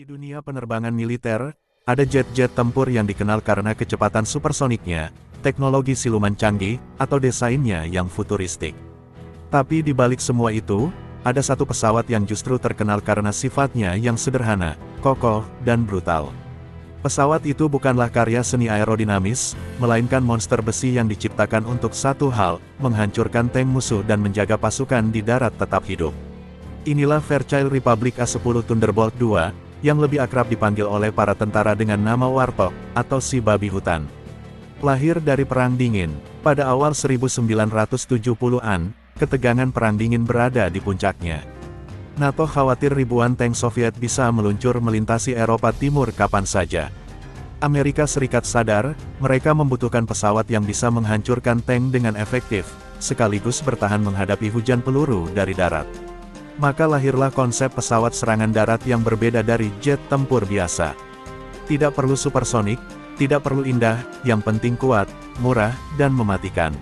Di dunia penerbangan militer, ada jet-jet tempur yang dikenal karena kecepatan supersoniknya, teknologi siluman canggih, atau desainnya yang futuristik. Tapi di balik semua itu, ada satu pesawat yang justru terkenal karena sifatnya yang sederhana, kokoh, dan brutal. Pesawat itu bukanlah karya seni aerodinamis, melainkan monster besi yang diciptakan untuk satu hal, menghancurkan tank musuh dan menjaga pasukan di darat tetap hidup. Inilah Fairchild Republic A-10 Thunderbolt II, yang lebih akrab dipanggil oleh para tentara dengan nama Warthog, atau si babi hutan. Lahir dari Perang Dingin, pada awal 1970-an, ketegangan Perang Dingin berada di puncaknya. NATO khawatir ribuan tank Soviet bisa meluncur melintasi Eropa Timur kapan saja. Amerika Serikat sadar, mereka membutuhkan pesawat yang bisa menghancurkan tank dengan efektif, sekaligus bertahan menghadapi hujan peluru dari darat. Maka lahirlah konsep pesawat serangan darat yang berbeda dari jet tempur biasa. Tidak perlu supersonik, tidak perlu indah, yang penting kuat, murah, dan mematikan.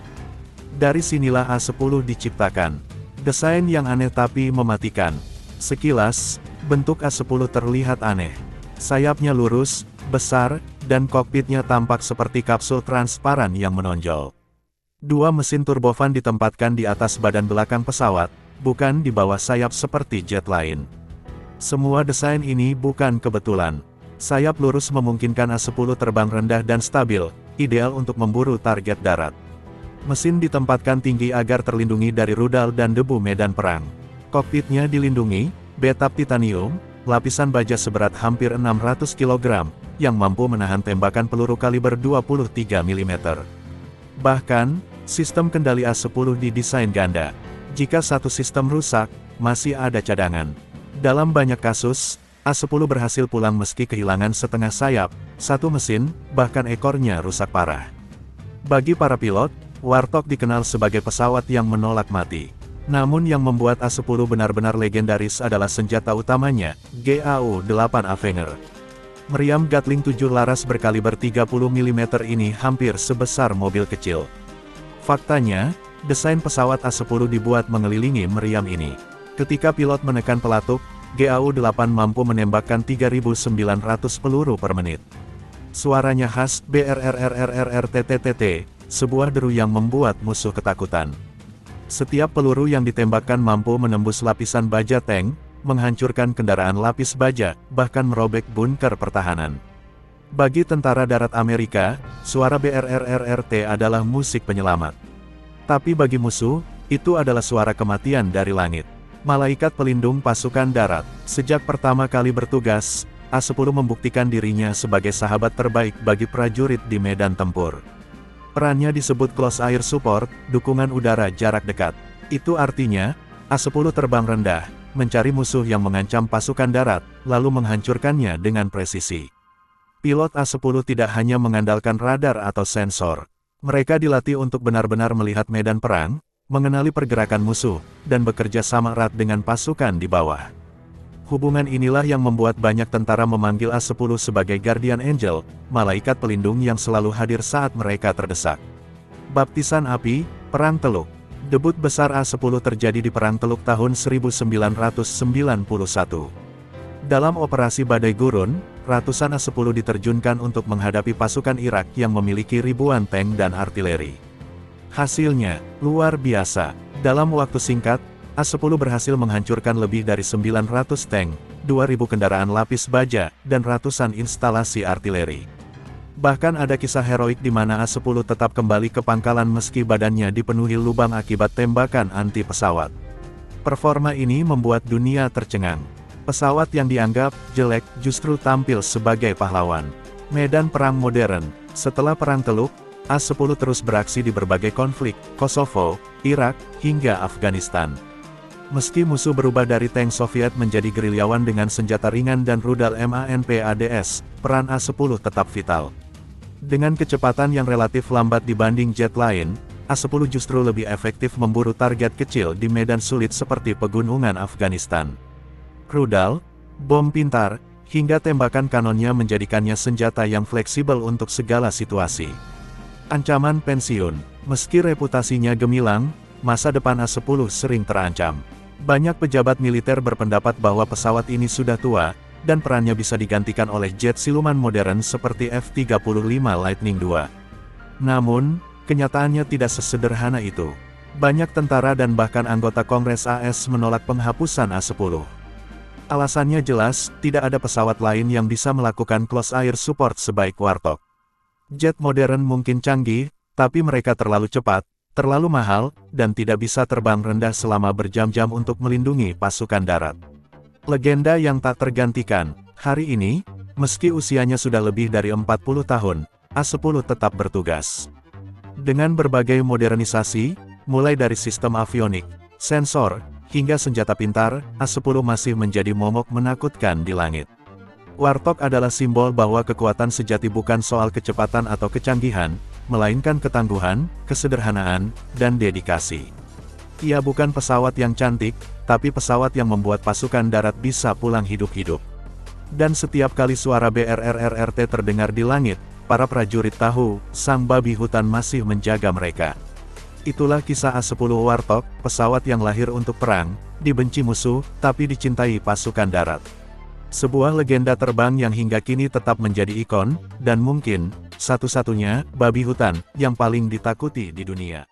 Dari sinilah A-10 diciptakan. Desain yang aneh tapi mematikan. Sekilas, bentuk A-10 terlihat aneh. Sayapnya lurus, besar, dan kokpitnya tampak seperti kapsul transparan yang menonjol. Dua mesin turbofan ditempatkan di atas badan belakang pesawat, bukan di bawah sayap seperti jet lain. Semua desain ini bukan kebetulan. Sayap lurus memungkinkan A-10 terbang rendah dan stabil, ideal untuk memburu target darat. Mesin ditempatkan tinggi agar terlindungi dari rudal dan debu medan perang. Kokpitnya dilindungi, bathtub titanium, lapisan baja seberat hampir 600 kg, yang mampu menahan tembakan peluru kaliber 23 mm. Bahkan, sistem kendali A-10 didesain ganda. Jika satu sistem rusak, masih ada cadangan. Dalam banyak kasus, A-10 berhasil pulang meski kehilangan setengah sayap, satu mesin, bahkan ekornya rusak parah. Bagi para pilot, Warthog dikenal sebagai pesawat yang menolak mati. Namun yang membuat A-10 benar-benar legendaris adalah senjata utamanya, GAU-8 Avenger. Meriam Gatling 7 laras berkaliber 30 mm ini hampir sebesar mobil kecil. Faktanya, desain pesawat A-10 dibuat mengelilingi meriam ini. Ketika pilot menekan pelatuk, GAU-8 mampu menembakkan 3.900 peluru per menit. Suaranya khas, BRRRRRTTTT, sebuah deru yang membuat musuh ketakutan. Setiap peluru yang ditembakkan mampu menembus lapisan baja tank, menghancurkan kendaraan lapis baja, bahkan merobek bunker pertahanan. Bagi tentara darat Amerika, suara BRRRRT adalah musik penyelamat. Tapi bagi musuh, itu adalah suara kematian dari langit. Malaikat pelindung pasukan darat. Sejak pertama kali bertugas, A-10 membuktikan dirinya sebagai sahabat terbaik bagi prajurit di medan tempur. Perannya disebut Close Air Support, dukungan udara jarak dekat. Itu artinya, A-10 terbang rendah, mencari musuh yang mengancam pasukan darat, lalu menghancurkannya dengan presisi. Pilot A-10 tidak hanya mengandalkan radar atau sensor. Mereka dilatih untuk benar-benar melihat medan perang, mengenali pergerakan musuh, dan bekerja sama erat dengan pasukan di bawah. Hubungan inilah yang membuat banyak tentara memanggil A-10 sebagai Guardian Angel, malaikat pelindung yang selalu hadir saat mereka terdesak. Baptisan api, Perang Teluk. Debut besar A-10 terjadi di Perang Teluk tahun 1991. Dalam operasi Badai Gurun, ratusan A-10 diterjunkan untuk menghadapi pasukan Irak yang memiliki ribuan tank dan artileri. Hasilnya, luar biasa. Dalam waktu singkat, A-10 berhasil menghancurkan lebih dari 900 tank, 2.000 kendaraan lapis baja, dan ratusan instalasi artileri. Bahkan ada kisah heroik di mana A-10 tetap kembali ke pangkalan meski badannya dipenuhi lubang akibat tembakan anti pesawat. Performa ini membuat dunia tercengang. Pesawat yang dianggap jelek justru tampil sebagai pahlawan. Medan perang modern. Setelah Perang Teluk, A-10 terus beraksi di berbagai konflik, Kosovo, Irak, hingga Afghanistan. Meski musuh berubah dari tank Soviet menjadi gerilyawan dengan senjata ringan dan rudal MANPADS, peran A-10 tetap vital. Dengan kecepatan yang relatif lambat dibanding jet lain, A-10 justru lebih efektif memburu target kecil di medan sulit seperti pegunungan Afghanistan. Rudal, bom pintar, hingga tembakan kanonnya menjadikannya senjata yang fleksibel untuk segala situasi. Ancaman pensiun. Meski reputasinya gemilang, masa depan A-10 sering terancam. Banyak pejabat militer berpendapat bahwa pesawat ini sudah tua, dan perannya bisa digantikan oleh jet siluman modern seperti F-35 Lightning II. Namun, kenyataannya tidak sesederhana itu. Banyak tentara dan bahkan anggota Kongres AS menolak penghapusan A-10. Alasannya jelas, tidak ada pesawat lain yang bisa melakukan close air support sebaik Warthog. Jet modern mungkin canggih, tapi mereka terlalu cepat, terlalu mahal, dan tidak bisa terbang rendah selama berjam-jam untuk melindungi pasukan darat. Legenda yang tak tergantikan, hari ini, meski usianya sudah lebih dari 40 tahun, A-10 tetap bertugas. Dengan berbagai modernisasi, mulai dari sistem avionik, sensor, hingga senjata pintar, A-10 masih menjadi momok menakutkan di langit. Warthog adalah simbol bahwa kekuatan sejati bukan soal kecepatan atau kecanggihan, melainkan ketangguhan, kesederhanaan, dan dedikasi. Ia bukan pesawat yang cantik, tapi pesawat yang membuat pasukan darat bisa pulang hidup-hidup. Dan setiap kali suara BRRRRT terdengar di langit, para prajurit tahu, sang babi hutan masih menjaga mereka. Itulah kisah A-10 Warthog, pesawat yang lahir untuk perang, dibenci musuh, tapi dicintai pasukan darat. Sebuah legenda terbang yang hingga kini tetap menjadi ikon, dan mungkin, satu-satunya, babi hutan, yang paling ditakuti di dunia.